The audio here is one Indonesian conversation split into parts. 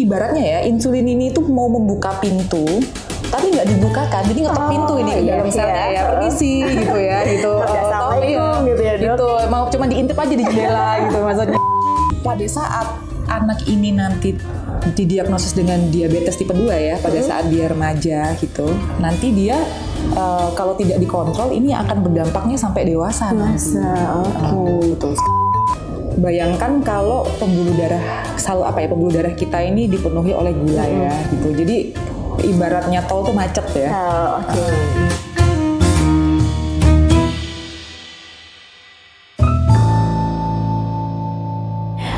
ibaratnya ya, insulin ini tuh mau membuka pintu tapi nggak dibukakan, jadi ngetok pintu ini ke dalam selnya ya, permisi gitu ya, gitu. Assalamualaikum gitu ya, Dok. Gitu, mau cuma diintip aja di jendela gitu maksudnya. Pada saat anak ini nanti didiagnosis dengan diabetes tipe 2 ya, pada saat dia remaja gitu, nanti dia kalau tidak dikontrol ini akan berdampaknya sampai dewasa. Betul. Bayangkan kalau pembuluh darah kita ini dipenuhi oleh gula ya gitu. Jadi ibaratnya tol tuh macet ya.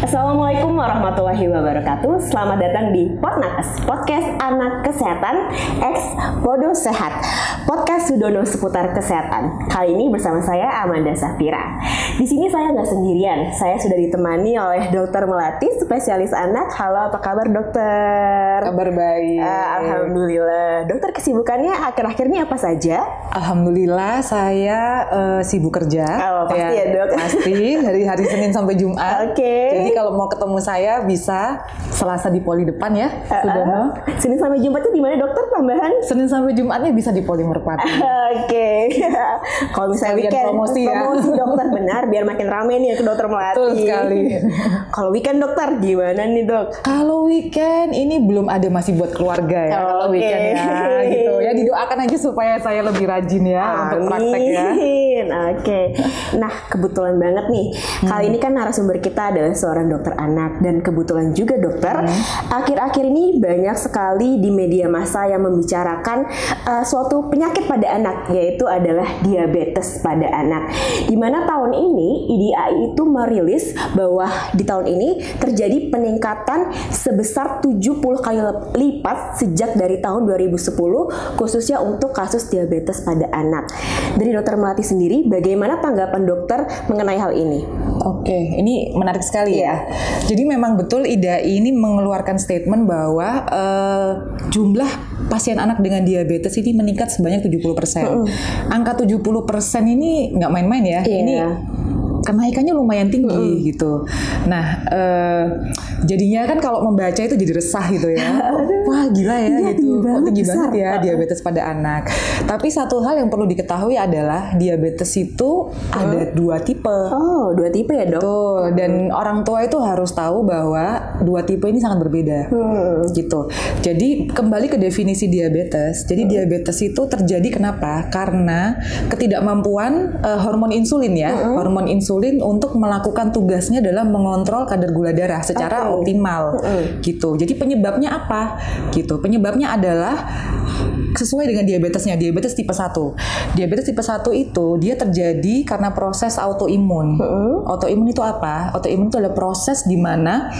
Assalamualaikum warahmatullahi wabarakatuh. Selamat datang di Podnakes, podcast anak kesehatan X Podo Sehat, podcast Sudono seputar kesehatan. Kali ini bersama saya Amanda Safira. Di sini saya nggak sendirian, saya sudah ditemani oleh Dokter Melati, spesialis anak. Halo, apa kabar dokter? Kabar baik. Alhamdulillah. Dokter, kesibukannya akhir-akhir ini apa saja? Alhamdulillah saya sibuk kerja. Pasti ya dok. Pasti dari hari Senin sampai Jumat. Jadi kalau mau ketemu saya bisa Selasa di Poli depan ya, Sudono. Senin sampai Jumatnya di mana dokter? Tambahan? Senin sampai Jumatnya bisa di Poli Merpati. Kalau misalnya weekend promosi dokter, benar biar makin rame nih ke Dokter Melati. Betul sekali. Kalau weekend dokter gimana nih dok? Kalau weekend ini belum ada, masih buat keluarga ya. Kalau weekend ya gitu ya, didoakan aja supaya saya lebih rajin ya untuk praktek ya. Nah kebetulan banget nih kali ini kan narasumber kita adalah seorang dokter anak, dan kebetulan juga dokter akhir-akhir ini banyak sekali di media massa yang membicarakan suatu penyakit pada anak, yaitu adalah diabetes pada anak. Dimana tahun ini IDAI itu merilis bahwa di tahun ini terjadi peningkatan sebesar 70 kali lipat sejak dari tahun 2010, khususnya untuk kasus diabetes pada anak. Dari Dokter Melati sendiri, bagaimana tanggapan dokter mengenai hal ini? Oke, ini menarik sekali ya. Jadi memang betul IDAI ini mengeluarkan statement bahwa jumlah pasien anak dengan diabetes ini meningkat sebanyak 70%. Angka 70% ini nggak main-main ya. Ini kenaikannya lumayan tinggi gitu. Nah, jadinya kan kalau membaca itu jadi resah gitu ya. Wah gila ya gitu. Tinggi banget ya diabetes pada anak. Tapi satu hal yang perlu diketahui adalah diabetes itu ada 2 tipe. Oh, 2 tipe ya dok? Betul. Dan orang tua itu harus tahu bahwa 2 tipe ini sangat berbeda. Gitu. Jadi kembali ke definisi diabetes. Jadi diabetes itu terjadi kenapa? Karena ketidakmampuan hormon insulin ya. Hormon insulin untuk melakukan tugasnya dalam mengontrol kadar gula darah secara optimal gitu. Jadi penyebabnya apa? Gitu. Penyebabnya adalah sesuai dengan diabetesnya, diabetes tipe 1. Diabetes tipe 1 itu dia terjadi karena proses autoimun. Autoimun itu apa? Autoimun itu adalah proses di mana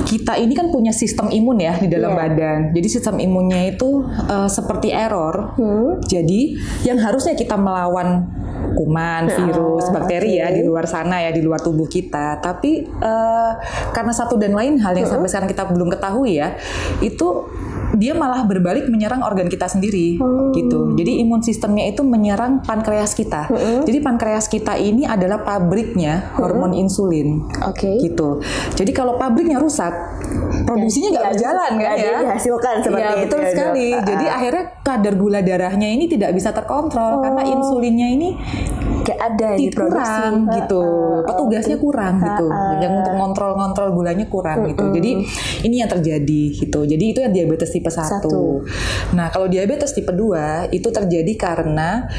kita ini kan punya sistem imun ya di dalam badan. Jadi sistem imunnya itu seperti error. Jadi yang harusnya kita melawan kuman, virus, bakteri ya di luar sana ya, di luar tubuh kita. Tapi karena satu dan lain hal yang sampai sekarang kita belum ketahui ya, itu dia malah berbalik menyerang organ kita sendiri gitu. Jadi imun sistemnya itu menyerang pankreas kita. Jadi pankreas kita ini adalah pabriknya hormon insulin. Gitu. Jadi kalau pabriknya rusak, produksinya nggak berjalan kan ya? Dihasilkan seperti itu. Betul sekali. Jadi akhirnya kadar gula darahnya ini tidak bisa terkontrol karena insulinnya ini gak ada kurang gitu, petugasnya kurang gitu, yang untuk ngontrol gulanya kurang gitu. Jadi ini yang terjadi gitu. Jadi itu yang diabetes tipe 1. Nah kalau diabetes tipe 2 itu terjadi karena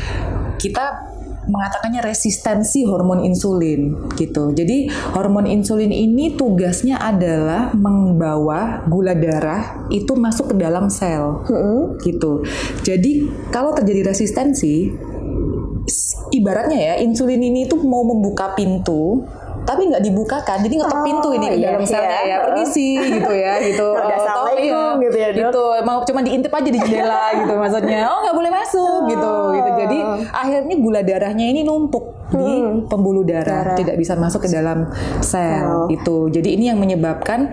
kita mengatakannya resistensi hormon insulin gitu. Jadi hormon insulin ini tugasnya adalah membawa gula darah itu masuk ke dalam sel gitu. Jadi kalau terjadi resistensi, ibaratnya ya insulin ini tuh mau membuka pintu tapi nggak dibukakan, jadi ngetok pintu ini ke dalam selnya ya, permisi gitu ya gitu. Assalamualaikum gitu ya dok. Gitu, mau cuma diintip aja di jendela gitu maksudnya, nggak boleh masuk gitu. Jadi akhirnya gula darahnya ini numpuk di pembuluh darah, tidak bisa masuk ke dalam sel itu. Jadi ini yang menyebabkan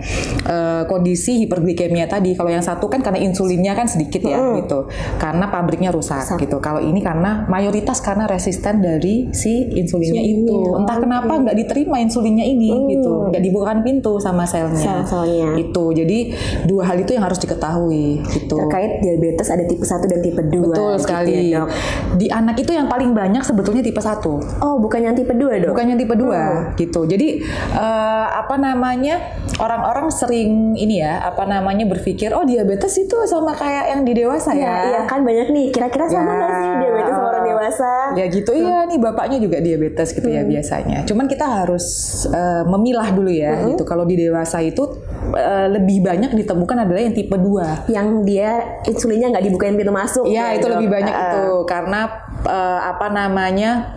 kondisi hiperglikemia tadi. Kalau yang satu kan karena insulinnya kan sedikit ya gitu, karena pabriknya rusak gitu. Kalau ini karena mayoritas karena resisten dari si insulinnya itu. Entah kenapa nggak diterima insulinnya ini gitu, nggak dibukakan pintu sama selnya. Itu. Jadi dua hal itu yang harus diketahui gitu. Terkait diabetes ada tipe 1 dan tipe 2. Betul sekali. Gitu ya, Dok. Di anak itu yang paling banyak sebetulnya tipe 1. Oh, bukan yang tipe 2, Dok? Bukan yang tipe 2 gitu. Jadi apa namanya, orang-orang sering ini ya, apa namanya, berpikir oh diabetes itu sama kayak yang di dewasa ya. Iya kan banyak nih, kira-kira sama nggak sih diabetes sama orang dewasa? Ya gitu, iya nih bapaknya juga diabetes gitu ya biasanya. Cuman kita harus memilah dulu ya gitu. Kalau di dewasa itu lebih banyak ditemukan adalah yang tipe 2. Yang dia insulinnya nggak dibukain pintu masuk. Iya, itu lebih banyak itu karena apa namanya,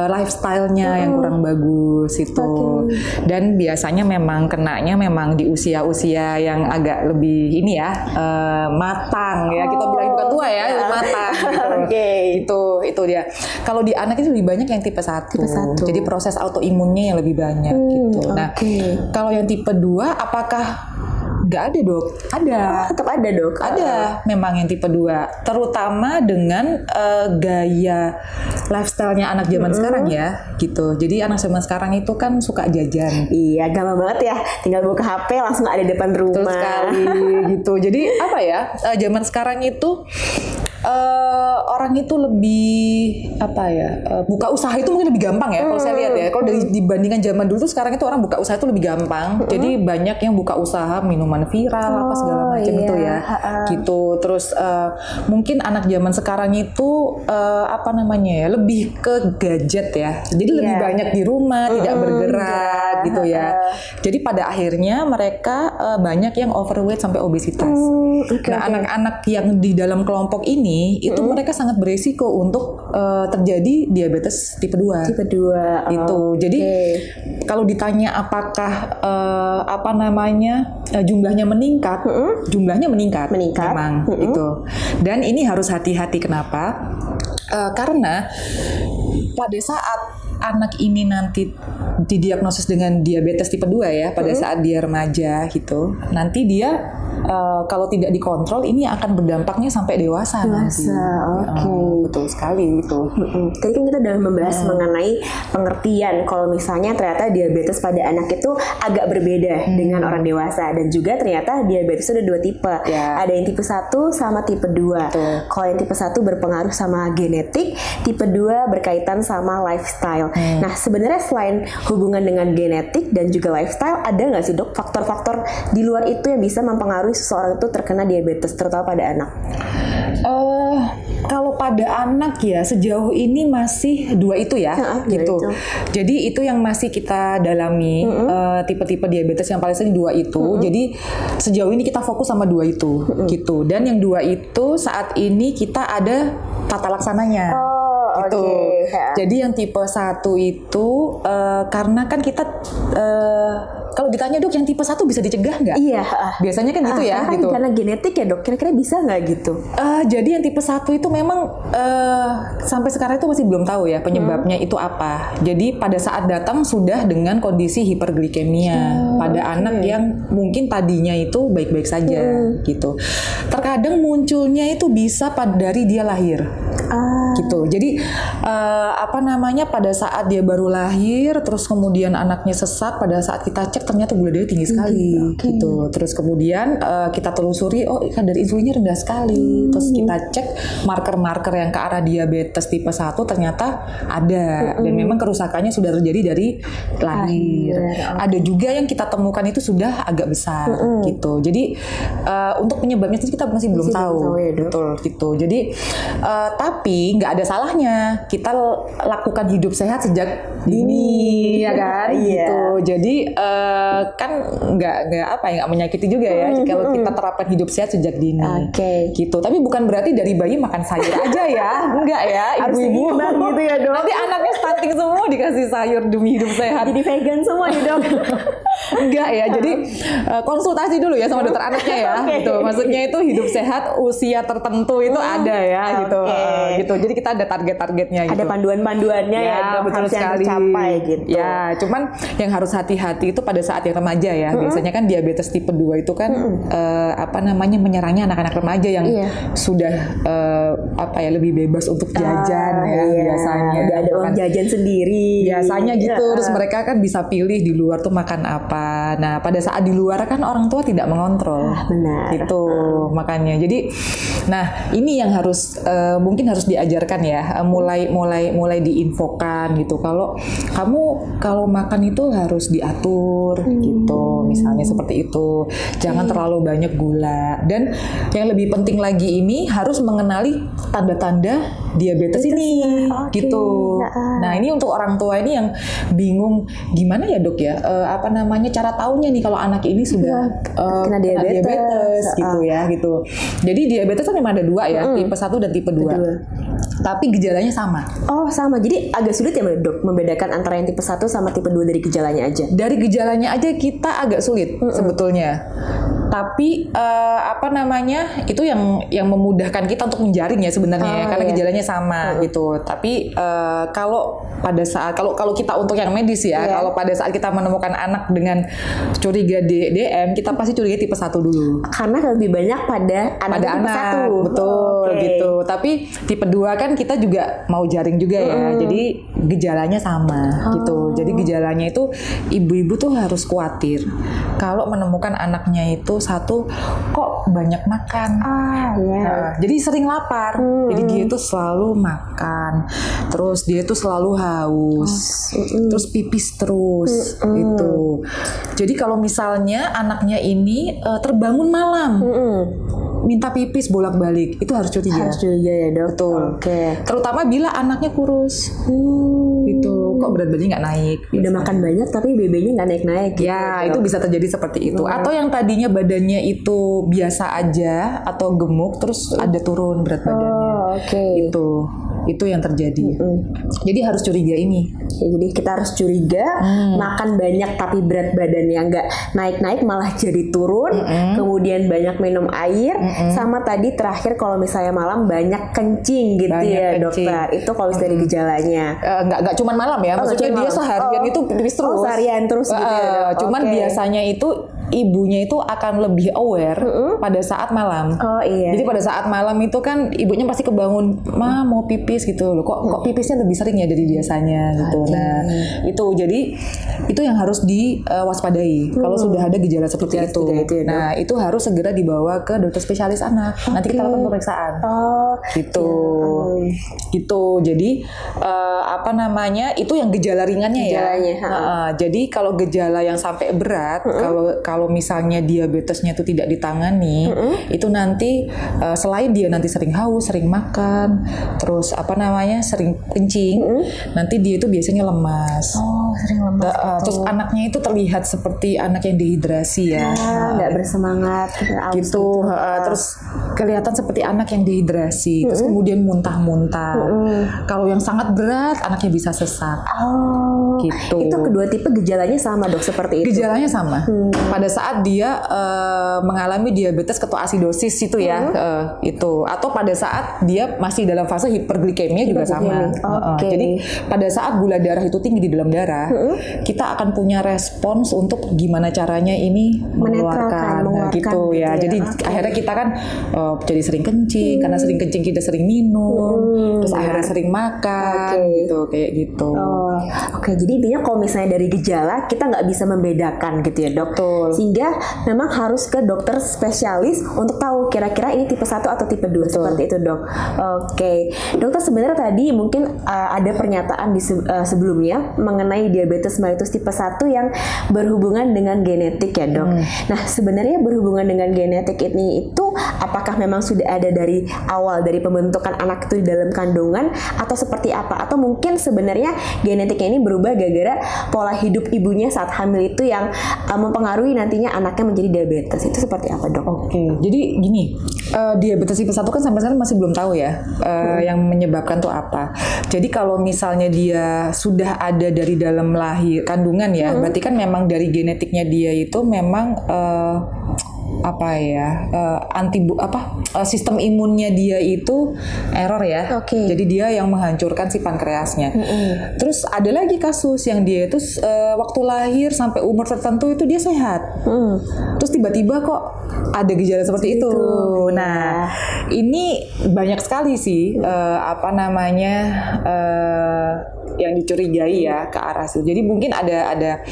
lifestyle-nya yang kurang bagus itu. Dan biasanya memang kenanya memang di usia-usia yang agak lebih ini ya, matang ya. Kita bilang bukan tua ya, matang gitu. Itu dia. Kalau di anak itu lebih banyak yang tipe 1. Jadi proses autoimunnya yang lebih banyak gitu. Nah, kalau yang tipe 2 apakah nggak ada, Dok? Ada. Tetap ada, Dok. Ada memang yang tipe 2. Terutama dengan gaya lifestyle-nya anak zaman sekarang ya gitu. Jadi anak zaman sekarang itu kan suka jajan. Iya, gampang banget ya. Tinggal buka HP langsung ada depan rumah. Betul sekali gitu. Jadi apa ya, zaman sekarang itu orang itu lebih apa ya, buka usaha itu mungkin lebih gampang ya kalau saya lihat ya. Kalau dibandingkan zaman dulu tuh sekarang itu orang buka usaha itu lebih gampang. Jadi banyak yang buka usaha minuman viral apa segala macam itu ya. Gitu. Terus mungkin anak zaman sekarang itu apa namanya ya, lebih ke gadget ya. Jadi lebih banyak di rumah, tidak bergerak gitu ya. Jadi pada akhirnya mereka banyak yang overweight sampai obesitas. Nah, anak-anak yang di dalam kelompok ini itu mereka sangat beresiko untuk terjadi diabetes tipe 2. Tipe 2. Itu. Jadi kalau ditanya apakah apa namanya, jumlahnya meningkat, jumlahnya meningkat memang itu. Dan ini harus hati-hati, kenapa? Karena pada saat anak ini nanti didiagnosis dengan diabetes tipe 2 ya, pada saat dia remaja gitu, nanti dia kalau tidak dikontrol ini akan berdampaknya sampai dewasa nanti. Betul sekali itu. Tadi kan kita udah membahas mengenai pengertian kalau misalnya ternyata diabetes pada anak itu agak berbeda dengan orang dewasa, dan juga ternyata diabetes itu ada 2 tipe. Ada yang tipe 1 sama tipe 2. Kalau yang tipe 1 berpengaruh sama genetik, tipe 2 berkaitan sama lifestyle. Nah, sebenarnya selain hubungan dengan genetik dan juga lifestyle, ada nggak sih, Dok, faktor-faktor di luar itu yang bisa mempengaruhi seseorang itu terkena diabetes, terutama pada anak? Kalau pada anak ya sejauh ini masih 2 itu ya, gitu. Jadi itu yang masih kita dalami, tipe-tipe diabetes yang paling sering 2 itu. Jadi sejauh ini kita fokus sama 2 itu, gitu. Dan yang 2 itu saat ini kita ada tata laksananya. Gitu. Jadi yang tipe 1 itu karena kan kita kalau ditanya, Dok, yang tipe 1 bisa dicegah nggak? Iya. Biasanya kan gitu ya. Kan gitu. Karena genetik ya, Dok. Kira-kira bisa nggak gitu? Jadi yang tipe 1 itu memang sampai sekarang itu masih belum tahu ya penyebabnya itu apa. Jadi pada saat datang sudah dengan kondisi hiperglikemia pada anak yang mungkin tadinya itu baik-baik saja gitu. Terkadang munculnya itu bisa dari dia lahir. Gitu. Jadi apa namanya, pada saat dia baru lahir, terus kemudian anaknya sesak, pada saat kita cek ternyata gula darahnya tinggi sekali, gitu. Terus kemudian kita telusuri, oh kadar insulinnya rendah sekali. Terus kita cek marker-marker yang ke arah diabetes tipe 1 ternyata ada, dan memang kerusakannya sudah terjadi dari lahir. Ada juga yang kita temukan itu sudah agak besar, gitu. Jadi untuk penyebabnya itu kita masih belum tahu, ya, betul gitu. Jadi tapi nggak ada salahnya kita lakukan hidup sehat sejak dini, ya kan? Gitu. Jadi kan nggak menyakiti juga ya kalau kita terapkan hidup sehat sejak dini. Gitu. Tapi bukan berarti dari bayi makan sayur aja ya, enggak ya, ibu-ibu gitu ya, Dok. Nanti anaknya stunting semua dikasih sayur demi hidup sehat. Jadi vegan semua nih, Dok. Enggak ya, jadi konsultasi dulu ya sama dokter anaknya ya, gitu. Maksudnya itu hidup sehat usia tertentu itu ada ya, gitu. Gitu. Jadi kita ada target-targetnya gitu. Ada panduan-panduannya ya, betul harus sekali. yang tercapai gitu. Ya, cuman yang harus hati-hati itu pada saat yang remaja ya. Biasanya kan diabetes tipe 2 itu kan menyerangnya anak-anak remaja yang sudah lebih bebas untuk jajan ya biasanya. Ada uang jajan sendiri. Biasanya gitu. Terus mereka kan bisa pilih di luar tuh makan apa. Nah, pada saat di luar kan orang tua tidak mengontrol. Benar. Gitu makanya. Jadi nah, ini yang harus mungkin harus diajarkan ya. Mulai diinfokan gitu. Kalau makan itu harus diatur gitu. Misalnya seperti itu. Jangan terlalu banyak gula. Dan yang lebih penting lagi ini harus mengenali tanda-tanda diabetes ini gitu. Nah, ini untuk orang tua ini yang bingung gimana ya dok ya, cara taunya nih kalau anak ini sudah kena diabetes gitu ya gitu. Jadi diabetes kan memang ada 2 ya, tipe 1 dan tipe 2. Tapi gejalanya sama. Oh, sama. Jadi agak sulit ya dok membedakan antara yang tipe 1 sama tipe 2 dari gejalanya aja. Dari gejalanya aja kita agak sulit sebetulnya. Tapi itu yang memudahkan kita untuk menjaring ya sebenarnya karena gejalanya sama gitu. Tapi kalau pada saat kalau kita untuk yang medis ya, kalau pada saat kita menemukan anak dengan curiga DM, kita pasti curiga tipe 1 dulu. Karena lebih banyak pada anak. Betul gitu. Tapi tipe 2 kan kita juga mau jaring juga ya. Jadi gejalanya sama gitu. Jadi gejalanya itu ibu-ibu tuh harus khawatir kalau menemukan anaknya itu satu kok banyak makan. Jadi sering lapar. Jadi dia tuh selalu makan. Terus dia tuh selalu haus. Terus pipis terus gitu. Jadi kalau misalnya anaknya ini terbangun malam. Minta pipis bolak-balik, itu harus curiga. Harus curiga ya dok. Betul. Terutama bila anaknya kurus. Gitu. Kok berat badannya nggak naik? Udah makan banyak tapi BB-nya nggak naik-naik. Gitu, ya, itu bisa terjadi seperti itu. Atau yang tadinya badannya itu biasa aja atau gemuk, terus ada turun berat badannya. Itu yang terjadi. Jadi harus curiga ini. Jadi kita harus curiga makan banyak tapi berat badannya nggak naik-naik malah jadi turun. Kemudian banyak minum air. Sama tadi terakhir kalau misalnya malam banyak kencing gitu ya dokter. Itu kalau dari gejalanya. Nggak cuma malam ya. Maksudnya dia seharian itu pipis terus. Seharian terus gitu ya. Cuman biasanya itu ibunya itu akan lebih aware pada saat malam. Jadi pada saat malam itu kan ibunya pasti kebangun, "Ma, mau pipis," gitu loh. Kok pipisnya lebih sering ya dari biasanya gitu. Nah, itu jadi itu yang harus diwaspadai kalau sudah ada gejala seperti itu. Nah, itu harus segera dibawa ke dokter spesialis anak. Nanti kita lakukan pemeriksaan. Gitu. Gitu. Jadi itu yang gejala ringannya ya. Jadi kalau gejala yang sampai berat, kalau misalnya diabetesnya itu tidak ditangani, itu nanti selain dia nanti sering haus, sering makan, terus sering kencing, nanti dia itu biasanya lemas. Sering lemas. Terus anaknya itu terlihat seperti anak yang dehidrasi ya. Nggak bersemangat gitu. Terus kelihatan seperti anak yang dehidrasi. Terus kemudian muntah-muntah. Kalau yang sangat berat, anaknya bisa sesak. Gitu. Itu kedua tipe gejalanya sama dok seperti itu. Gejalanya sama. Pada saat dia mengalami diabetes ketoasidosis itu ya, itu. Atau pada saat dia masih dalam fase hiperglikemia juga sama. Jadi pada saat gula darah itu tinggi di dalam darah, kita akan punya respons untuk gimana caranya ini mengeluarkan gitu ya. Jadi akhirnya kita kan jadi sering kencing, karena sering kencing kita sering minum, terus akhirnya sering makan gitu, kayak gitu. Jadi intinya kalau misalnya dari gejala kita nggak bisa membedakan gitu ya dok. Sehingga memang harus ke dokter spesialis untuk tahu kira-kira ini tipe 1 atau tipe 2. Seperti itu dok. Dokter sebenarnya tadi mungkin ada pernyataan di sebelumnya mengenai diabetes mellitus tipe 1 yang berhubungan dengan genetik ya dok. Nah sebenarnya berhubungan dengan genetik ini itu apakah memang sudah ada dari awal dari pembentukan anak itu di dalam kandungan atau seperti apa? Atau mungkin sebenarnya genetiknya ini berubah gara-gara pola hidup ibunya saat hamil itu yang mempengaruhi nantinya anaknya menjadi diabetes. Itu seperti apa, Dok? Oke, jadi gini, diabetes tipe 1 kan sampai sekarang masih belum tahu ya yang menyebabkan tuh apa. Jadi kalau misalnya dia sudah ada dari dalam lahir kandungan ya, berarti kan memang dari genetiknya dia itu memang sistem imunnya dia itu error ya. Jadi dia yang menghancurkan si pankreasnya. Terus ada lagi kasus yang dia itu waktu lahir sampai umur tertentu itu dia sehat. Terus tiba-tiba kok ada gejala seperti itu. Nah, ini banyak sekali sih yang dicurigai ya ke arah situ. Jadi mungkin ada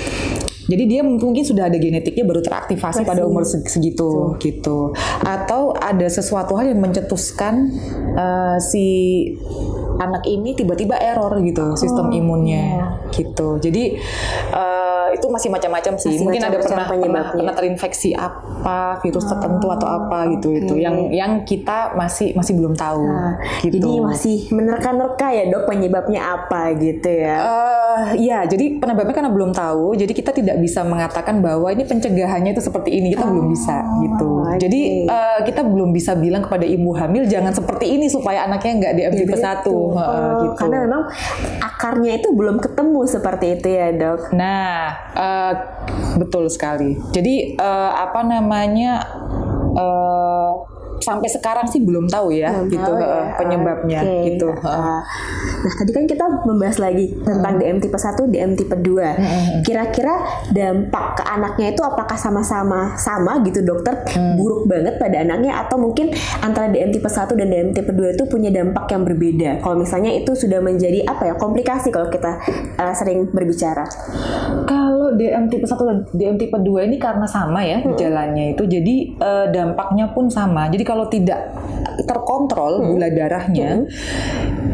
jadi dia mungkin sudah ada genetiknya baru teraktivasi pada umur segitu gitu. Atau ada sesuatu hal yang mencetuskan si anak ini tiba-tiba error gitu sistem imunnya gitu. Jadi itu masih macam-macam sih. Mungkin ada pernah terinfeksi apa, virus tertentu atau apa gitu itu yang kita masih belum tahu. Gitu. Jadi masih menerka-nerka ya, Dok, penyebabnya apa gitu ya. Ya, jadi penyebabnya karena belum tahu. Jadi kita tidak bisa mengatakan bahwa ini pencegahannya itu seperti ini. Kita belum bisa gitu. Jadi kita belum bisa bilang kepada ibu hamil jangan seperti ini supaya anaknya nggak DMT tipe 1 gitu. Karena memang akarnya itu belum ketemu seperti itu ya, Dok. Nah, betul sekali. Jadi sampai sekarang sih belum tahu ya penyebabnya gitu. Nah, tadi kan kita membahas lagi tentang DM tipe 1, DM tipe 2. Kira-kira dampak ke anaknya itu apakah sama-sama sama gitu, dokter? Buruk banget pada anaknya atau mungkin antara DM tipe 1 dan DM tipe 2 itu punya dampak yang berbeda? Kalau misalnya itu sudah menjadi komplikasi kalau kita sering berbicara. Kalau DM tipe 1 dan DM tipe 2 ini karena sama ya gejalanya itu, jadi dampaknya pun sama. Jadi kalau tidak terkontrol gula darahnya,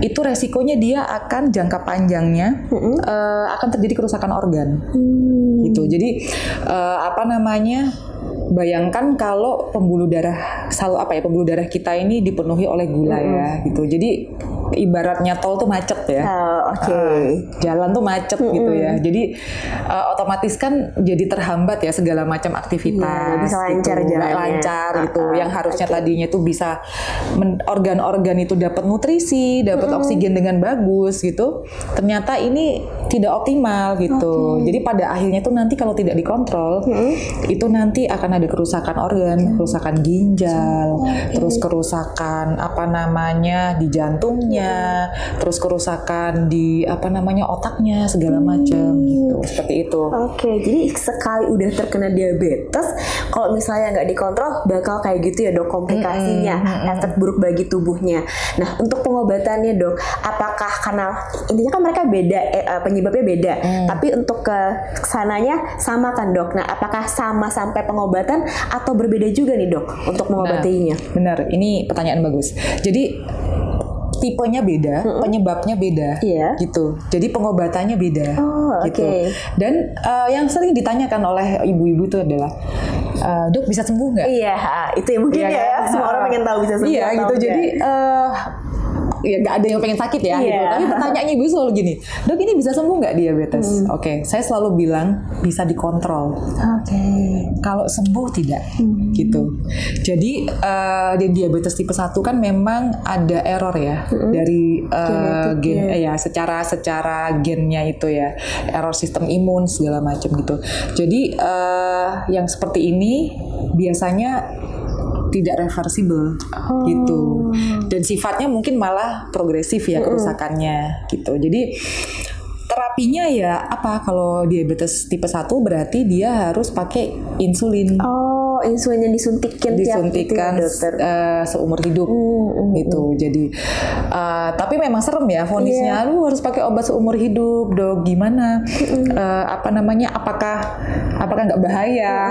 itu resikonya dia akan jangka panjangnya akan terjadi kerusakan organ. Gitu. Jadi bayangkan kalau pembuluh darah pembuluh darah kita ini dipenuhi oleh gula ya gitu. Jadi ibaratnya tol tuh macet ya. Jalan tuh macet gitu ya. Jadi otomatis kan jadi terhambat ya segala macam aktivitas. Bisa lancar gitu. jalannya. Lancar gitu. Yang harusnya tadinya tuh bisa organ-organ itu dapat nutrisi, dapat oksigen dengan bagus gitu. Ternyata ini tidak optimal gitu. Jadi pada akhirnya tuh nanti kalau tidak dikontrol, itu nanti akan ada kerusakan organ, kerusakan ginjal, terus kerusakan di jantungnya, terus kerusakan di otaknya segala macam gitu. Seperti itu. Jadi sekali udah terkena diabetes, kalau misalnya nggak dikontrol bakal kayak gitu ya, Dok, komplikasinya, efek buruk bagi tubuhnya. Nah, untuk pengobatannya, Dok, apakah karena intinya kan mereka beda, penyebabnya beda, tapi untuk ke sananya sama kan, Dok? Nah, apakah sama sampai pengobatan atau berbeda juga nih, Dok, untuk mengobatinya? Benar, ini pertanyaan bagus. Jadi tipenya beda, penyebabnya beda, gitu. Jadi pengobatannya beda, gitu. Dan yang sering ditanyakan oleh ibu-ibu itu adalah, Dok, bisa sembuh nggak? Iya, itu ya mungkin ya. Semua orang pengen tahu bisa sembuh. Iya, gitu. Jadi ya nggak ada yang pengen sakit ya, gitu. Tapi pertanyaannya ibu selalu gini, Dok, ini bisa sembuh nggak diabetes? Saya selalu bilang bisa dikontrol. Kalau sembuh tidak, gitu. Jadi di diabetes tipe 1 kan memang ada error ya dari gen ya, secara gennya itu ya, error sistem imun segala macam gitu. Jadi yang seperti ini biasanya tidak reversible gitu, dan sifatnya mungkin malah progresif ya kerusakannya gitu. Jadi terapinya ya kalau diabetes tipe 1 berarti dia harus pakai insulin. Insulin yang disuntikan seumur hidup gitu. Jadi tapi memang serem ya vonisnya, lu harus pakai obat seumur hidup, Dok. Gimana? Apakah nggak bahaya?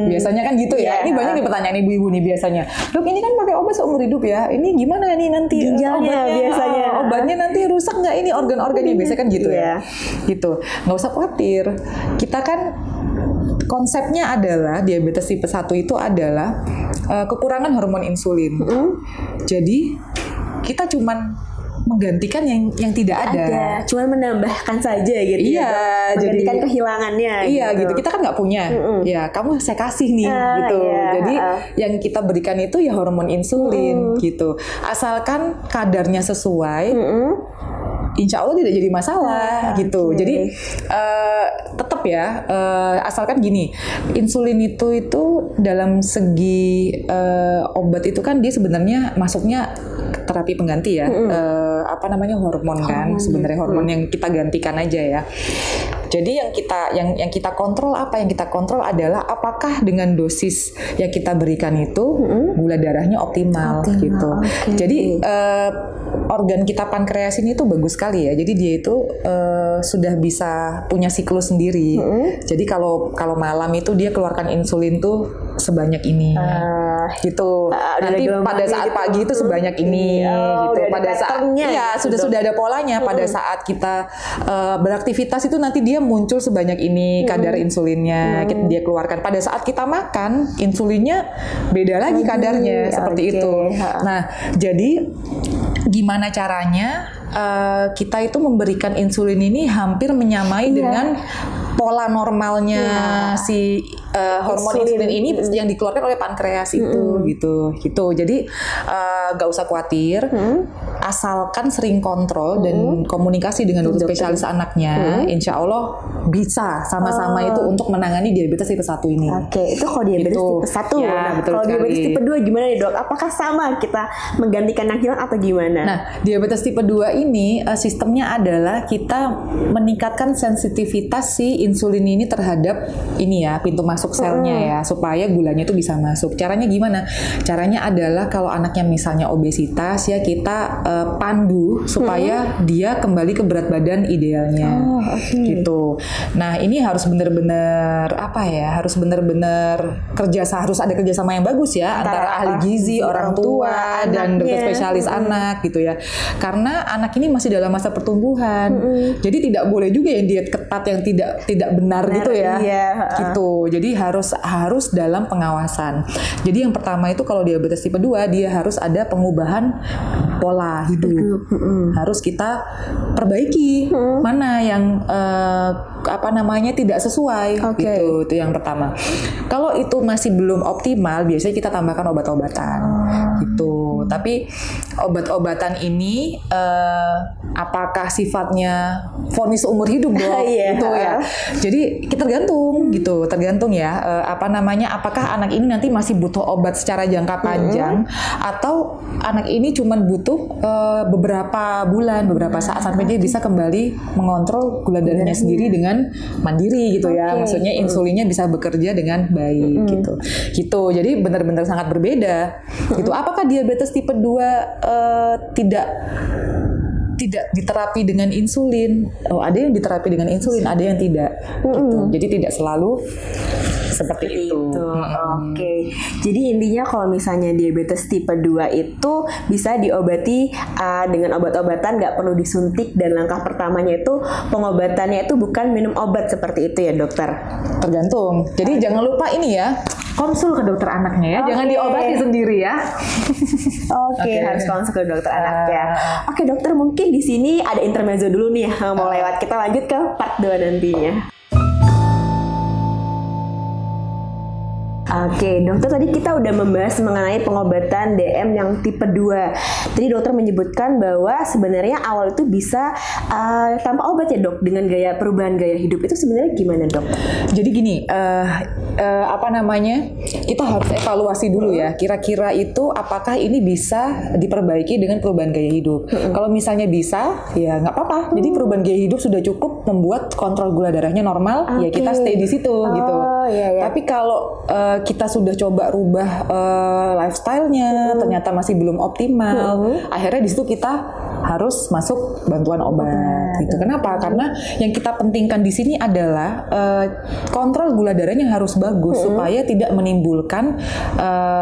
Biasanya kan gitu ya. Ini banyak nih pertanyaan ibu-ibu nih biasanya. Dok, ini kan pakai obat seumur hidup ya. Ini gimana nih nanti ginjalnya biasanya? Obatnya nanti rusak nggak ini organ-organnya? Biasanya kan gitu ya. Gitu. Nggak usah khawatir. Kita kan konsepnya adalah diabetes tipe 1 itu adalah kekurangan hormon insulin. Jadi kita cuman menggantikan yang tidak ada. Cuman menambahkan saja gitu. Iya, menggantikan kehilangannya. Iya gitu. Kita kan nggak punya. Ya kamu saya kasih nih gitu. Jadi yang kita berikan itu ya hormon insulin gitu. Asalkan kadarnya sesuai. Insya Allah tidak jadi masalah gitu. Jadi tetap ya, asalkan gini, insulin itu dalam segi obat itu kan dia sebenarnya masuknya terapi pengganti ya, apa namanya hormon kan, sebenarnya hormon yang kita gantikan aja ya. Jadi yang kita kontrol apa? Yang kita kontrol adalah apakah dengan dosis yang kita berikan itu gula darahnya optimal gitu. Jadi organ kita pankreas ini tuh bagus sekali ya. Jadi dia itu sudah bisa punya siklus sendiri. Jadi kalau malam itu dia keluarkan insulin tuh sebanyak ini gitu. Nanti pada saat gitu. Pagi itu sebanyak ini gitu. Pada saat sudah ada polanya. Pada saat kita beraktivitas itu nanti dia muncul sebanyak ini kadar insulinnya dia keluarkan. Pada saat kita makan insulinnya beda lagi kadarnya seperti itu. Nah, jadi gimana caranya kita itu memberikan insulin ini hampir menyamai dengan pola normalnya si hormon insulin ini yang dikeluarkan oleh pankreas itu gitu. Jadi gak usah khawatir, asalkan sering kontrol dan komunikasi dengan dokter spesialis anaknya, insya Allah bisa sama-sama itu untuk menangani diabetes tipe 1 ini. Oke, itu kalau diabetes tipe 1. Ya, kalau diabetes tipe 2 gimana nih dok? Apakah sama kita menggantikan yang hilang atau gimana? Nah, diabetes tipe 2 ini sistemnya adalah kita meningkatkan sensitivitas si insulin ini terhadap ini ya, pintu masuk selnya ya, supaya gulanya itu bisa masuk. Caranya gimana? Caranya adalah kalau anaknya misalnya obesitas ya, kita pandu supaya dia kembali ke berat badan idealnya. Gitu. Nah, ini harus benar-benar apa ya? Harus benar-benar harus ada kerjasama yang bagus ya antara ahli gizi, orang tua dan dokter spesialis anak gitu ya. Karena anak ini masih dalam masa pertumbuhan. Jadi tidak boleh juga yang diet ketat yang tidak benar gitu ya. Gitu. Jadi harus dalam pengawasan. Jadi yang pertama itu kalau diabetes tipe 2 dia harus ada pengubahan pola hidup. Harus kita perbaiki mana yang tidak sesuai gitu. Itu yang pertama. Kalau itu masih belum optimal, biasanya kita tambahkan obat-obatan gitu. Tapi obat-obatan ini apakah sifatnya vonis umur hidup dong gitu ya. Jadi kita tergantung ya apakah anak ini nanti masih butuh obat secara jangka panjang atau anak ini cuma butuh beberapa bulan, beberapa saat sampai dia bisa kembali mengontrol gula darahnya sendiri dengan mandiri gitu ya. Maksudnya insulinnya bisa bekerja dengan baik gitu. Jadi benar-benar sangat berbeda gitu. Apakah diabetes tipe 2 tidak diterapi dengan insulin? Ada yang diterapi dengan insulin, ada yang tidak gitu. Jadi tidak selalu seperti itu. Oke. Jadi intinya kalau misalnya diabetes tipe 2 itu bisa diobati dengan obat-obatan, nggak perlu disuntik, dan langkah pertamanya itu pengobatannya itu bukan minum obat seperti itu ya dokter? Tergantung. Jadi jangan lupa ini ya, konsul ke dokter anaknya ya, jangan diobati sendiri ya. Harus konsul ke dokter anak ya. Oke dokter, mungkin di sini ada intermezzo dulu nih mau lewat. Kita lanjut ke part 2 nantinya. Oke, dokter, tadi kita udah membahas mengenai pengobatan DM yang tipe 2. Tadi dokter menyebutkan bahwa sebenarnya awal itu bisa tanpa obat ya dok, dengan perubahan gaya hidup. Itu sebenarnya gimana dok? Jadi gini, kita harus evaluasi dulu ya. Kira-kira itu apakah ini bisa diperbaiki dengan perubahan gaya hidup. Kalau misalnya bisa, ya nggak apa-apa. Jadi perubahan gaya hidup sudah cukup membuat kontrol gula darahnya normal, ya kita stay di situ gitu. Tapi kalau kita sudah coba rubah lifestyle-nya, ternyata masih belum optimal, akhirnya di situ kita harus masuk bantuan obat gitu. Kenapa? Karena yang kita pentingkan di sini adalah kontrol gula darahnya harus bagus supaya tidak menimbulkan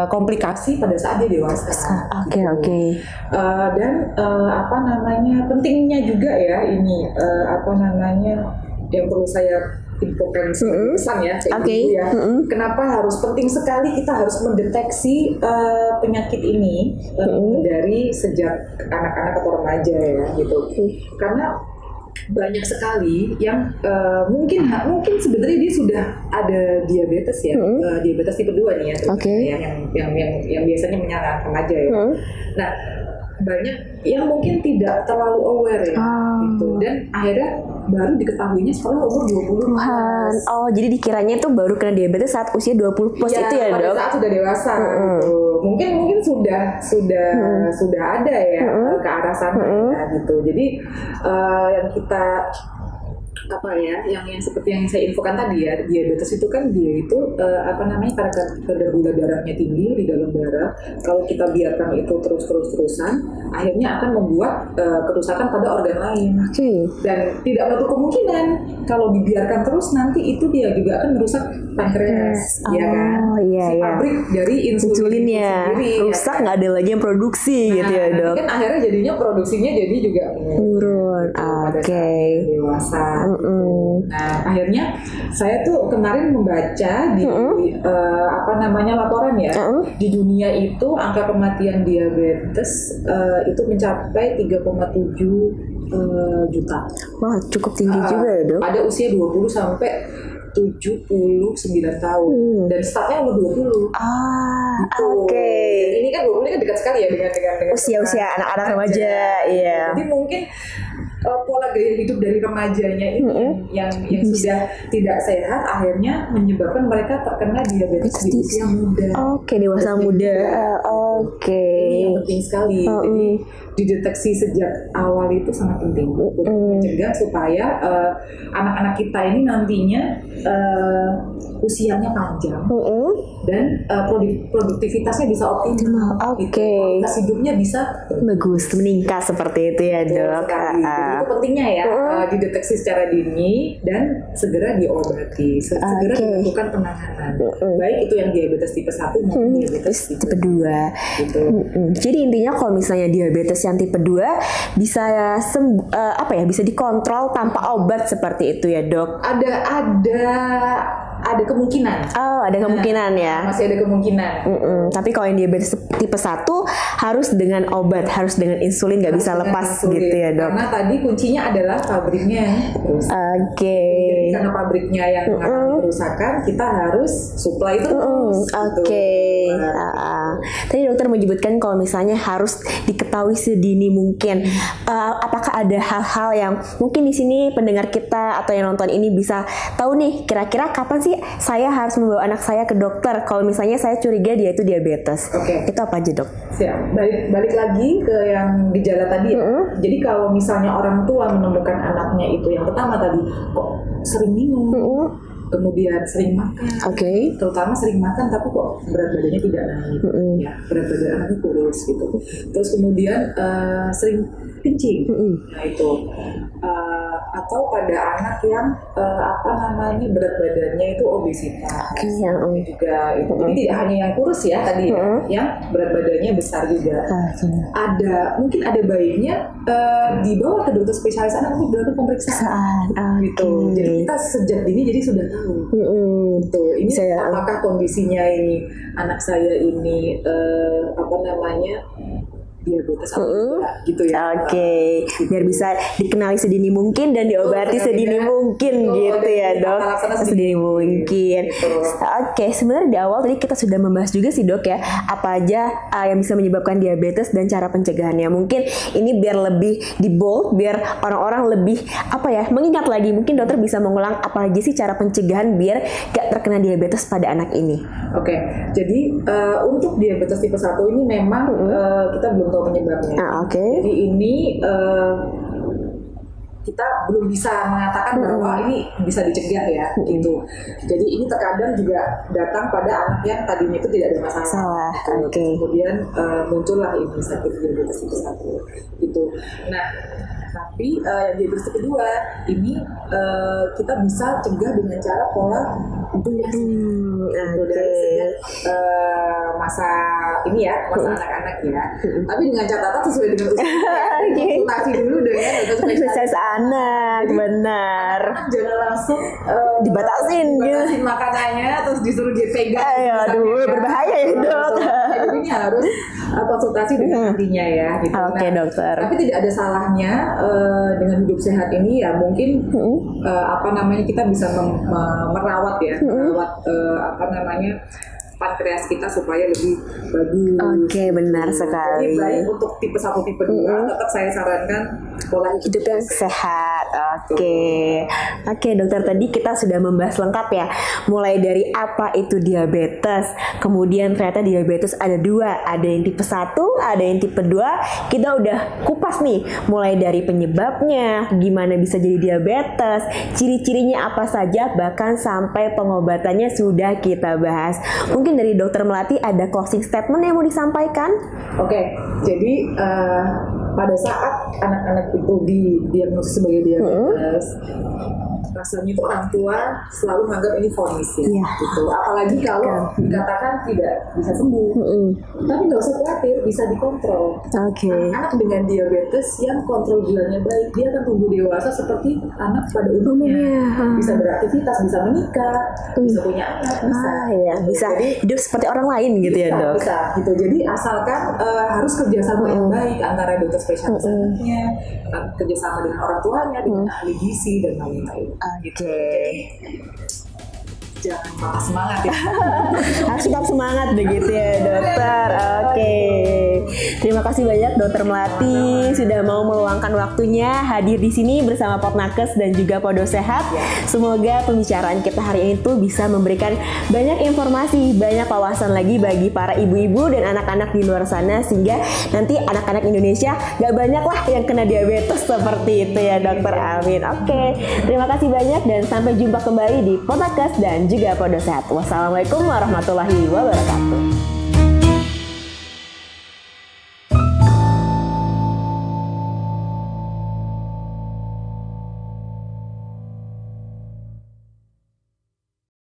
komplikasi pada saat dia dewasa. Dan pentingnya juga ya ini yang perlu saya infokan pesan ya kayak Oke. gitu ya. Kenapa harus penting sekali kita harus mendeteksi penyakit ini dari sejak anak-anak atau remaja ya gitu. Karena banyak sekali yang mungkin sebenarnya dia sudah ada diabetes ya, diabetes tipe 2 nih ya, yang biasanya menyerang remaja ya. Nah, banyak yang mungkin tidak terlalu aware ya gitu, dan akhirnya baru diketahuinya setelah umur 20 tahun. Oh, jadi dikiranya itu baru kena diabetes saat usia 20 plus itu ya, pada Dok? saat sudah dewasa gitu. Mungkin sudah ada ya ke arah sana ya, gitu. Jadi yang kita yang seperti yang saya infokan tadi ya, diabetes itu kan dia itu kadar gula darahnya tinggi di dalam darah. Kalau kita biarkan itu terus-terusan, akhirnya akan membuat kerusakan pada organ lain. Dan tidak menutup kemungkinan kalau dibiarkan terus nanti itu dia juga akan merusak pankreas, ya kan? Pabrik dari insulinnya rusak, nggak ada lagi yang produksi gitu ya, Dok? Kan akhirnya jadinya produksinya jadi juga menurun. Dewasa. Nah, akhirnya saya tuh kemarin membaca di laporan ya, di dunia itu angka kematian diabetes itu mencapai 3,7 juta. Wah, cukup tinggi juga ya, Dok. Pada usia 20 sampai 79 tahun dan startnya umur 20. Ini kan 20 kan dekat sekali ya dengan usia anak-anak remaja. Iya. Jadi mungkin pola gaya hidup dari remajanya ini yang sudah tidak sehat akhirnya menyebabkan mereka terkena diabetes di usia muda. Dewasa muda. Ini yang penting sekali. Jadi dideteksi sejak awal itu sangat penting untuk mencegah supaya anak-anak kita ini nantinya usianya panjang dan produktivitasnya bisa optimal. Kualitas hidupnya bisa bagus, meningkat seperti itu ya, Dok. Itu pentingnya ya, dideteksi secara dini dan segera diobati, segera dilakukan penanganan. Baik itu yang diabetes tipe 1 maupun diabetes tipe 2. Gitu. Jadi intinya kalau misalnya diabetes yang tipe 2 bisa bisa dikontrol tanpa obat seperti itu ya, Dok? Ada kemungkinan. Ada kemungkinan ya. Masih ada kemungkinan. Tapi kalau yang diabetes tipe 1 harus dengan obat, harus dengan insulin, nggak bisa lepas insulin. Gitu ya, Dok. Karena tadi kuncinya adalah pabriknya. Jadi karena pabriknya yang mengalami kerusakan, kita harus supply terus. Tadi dokter menyebutkan kalau misalnya harus diketahui sedini mungkin. Apakah ada hal-hal yang mungkin di sini pendengar kita atau yang nonton ini bisa tahu nih, kira-kira kapan sih saya harus membawa anak saya ke dokter kalau misalnya saya curiga dia itu diabetes? Itu apa aja, Dok? Siap. Balik lagi ke yang gejala tadi ya. Jadi kalau misalnya orang tua menemukan anaknya itu yang pertama tadi kok sering minum, kemudian sering makan, terutama sering makan tapi kok berat badannya tidak naik, ya berat badan anaknya kurus gitu. Terus kemudian sering kencing, nah itu atau pada anak yang berat badannya itu obesitas, juga itu. Jadi tidak hanya yang kurus ya tadi, yang berat badannya besar juga. Mungkin ada baiknya dibawa ke dokter spesialis anak untuk dilakukan pemeriksaan, gitu. Jadi kita sejak dini jadi sudah tahu. Ini apakah kondisinya ini anak saya ini diabetes atau enggak gitu ya. Biar bisa dikenali sedini mungkin dan diobati sedini mungkin gitu ya, Dok. Sedini mungkin. Sebenarnya di awal tadi kita sudah membahas juga sih, Dok ya, apa aja yang bisa menyebabkan diabetes dan cara pencegahannya. Mungkin ini biar lebih di bold, biar orang-orang lebih mengingat lagi. Mungkin dokter bisa mengulang apa aja sih cara pencegahan biar gak terkena diabetes pada anak ini. Jadi untuk diabetes tipe 1 ini memang kita belum tahu penyebabnya. Jadi ini kita belum bisa mengatakan bahwa ini bisa dicegah ya, gitu. Jadi ini terkadang juga datang pada anak yang tadinya itu tidak ada masalah. Kemudian muncullah ini sakit diabetes tipe 1, gitu. Nah, tapi diabetes tipe 2 ini kita bisa cegah dengan cara pola hidup yang dari sejak masa ini ya masa anak-anak ya. Tapi dengan catatan sesuai dengan usia. Konsultasi dulu dengan dokter spesialis anak, benar. Jangan langsung dibatasin makanannya terus disuruh dia pegang. Aduh, berbahaya ya dok. Jadi ini harus konsultasi dengan ahlinya ya. Gitu. Oke, dokter. Tapi tidak ada salahnya dengan hidup sehat ini ya mungkin kita bisa merawat ya, pankreas kita supaya lebih bagus. Oke, benar sekali. Jadi baik untuk tipe 1, tipe 2 tetap saya sarankan pola hidup yang sehat. Oke, dokter, tadi kita sudah membahas lengkap ya. Mulai dari apa itu diabetes, kemudian ternyata diabetes ada 2, ada yang tipe 1, ada yang tipe 2. Kita udah kupas nih, mulai dari penyebabnya, gimana bisa jadi diabetes, ciri-cirinya apa saja, bahkan sampai pengobatannya sudah kita bahas. Mungkin dari Dokter Melati ada closing statement yang mau disampaikan? Oke, jadi pada saat anak-anak itu didiagnosis sebagai diabetes, rasanya itu orang tua selalu menganggap ini vonis ya, gitu. Apalagi kalau dikatakan tidak bisa sembuh, tapi nggak usah khawatir, bisa dikontrol. Anak dengan diabetes yang kontrol gulanya baik, dia akan tumbuh dewasa seperti anak pada umumnya, bisa beraktivitas, bisa menikah, bisa punya anak, bisa hidup seperti orang lain gitu ya dok. Bisa, gitu. Jadi asalkan harus kerjasama yang baik antara dokter spesialis anaknya, kerjasama dengan orang tuanya, dengan ahli gizi dan lain-lain. Jangan patah semangat ya. Harus tetap semangat begitu ya dokter. Terima kasih banyak Dokter Melati sudah mau meluangkan waktunya hadir di sini bersama Podnakes dan juga Podo Sehat. Semoga pembicaraan kita hari ini tuh bisa memberikan banyak informasi, banyak wawasan lagi bagi para ibu-ibu dan anak-anak di luar sana, sehingga nanti anak-anak Indonesia gak banyak lah yang kena diabetes seperti itu ya dokter. Amin. Terima kasih banyak dan sampai jumpa kembali di Podnakes dan juga Podo Sehat. Wassalamualaikum warahmatullahi wabarakatuh.